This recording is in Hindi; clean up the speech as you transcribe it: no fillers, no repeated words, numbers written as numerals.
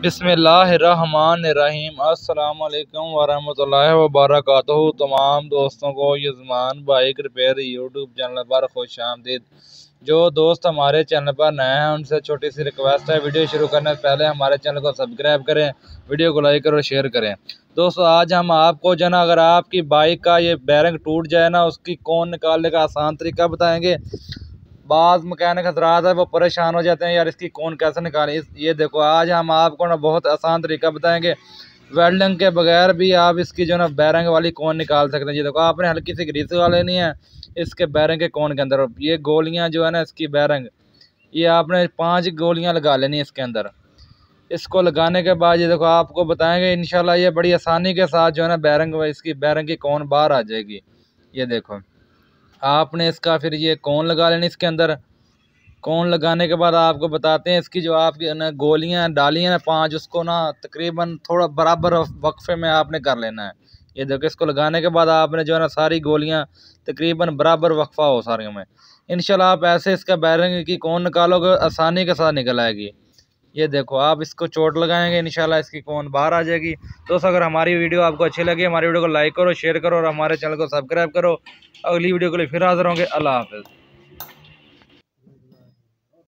बिस्मिल्लाहिर्रहमानिर्रहीम। अस्सलाम वालेकुम वरहमतुल्लाहि वबरकातुहू। तमाम दोस्तों को यज़मान बाइक रिपेयर यूट्यूब चैनल पर खुश आमदीद। जो दोस्त हमारे चैनल पर नए हैं उनसे छोटी सी रिक्वेस्ट है, वीडियो शुरू करने से पहले हमारे चैनल को सब्सक्राइब करें, वीडियो को लाइक करें और शेयर करें। दोस्तों आज हम आपको जो ना, अगर आपकी बाइक का ये बैरिंग टूट जाए ना, उसकी कोन निकालने का आसान तरीका बताएंगे। बाज़ मैकेनिक हज़रात है वो परेशान हो जाते हैं, यार इसकी कौन कैसे निकालें। ये देखो आज हम आपको ना बहुत आसान तरीका बताएंगे। वेल्डिंग के बगैर भी आप इसकी जो ना बैरिंग वाली कौन निकाल सकते हैं। ये देखो आपने हल्की सी ग्रीस लगा लेनी है इसके बैरिंग के कौन के अंदर। ये गोलियां जो है ना इसकी बैरिंग, ये आपने 5 गोलियां लगा लेनी है इसके अंदर। इसको लगाने के बाद ये देखो आपको बताएंगे इंशाल्लाह ये बड़ी आसानी के साथ जो है ना बैरिंग, इसकी बैरिंग की कौन बाहर आ जाएगी। ये देखो आपने इसका फिर ये कौन लगा लेनी इसके अंदर। कौन लगाने के बाद आपको बताते हैं इसकी जो आपकी ना गोलियां डाली हैं ना 5, उसको ना तकरीबन थोड़ा बराबर वक्फे में आपने कर लेना है। ये देखो इसको लगाने के बाद आपने जो है ना सारी गोलियां तकरीबन बराबर वक्फा हो सारी में। इंशाल्लाह आप ऐसे इसका बैरिंग की कौन निकालोगे आसानी के साथ निकल आएगी। ये देखो आप इसको चोट लगाएंगे इंशाल्लाह इसकी कौन बाहर आ जाएगी। दोस्तों अगर हमारी वीडियो आपको अच्छी लगी, हमारी वीडियो को लाइक करो, शेयर करो और हमारे चैनल को सब्सक्राइब करो। अगली वीडियो के लिए फिर हाजिर होंगे। अल्लाह हाफ़िज़।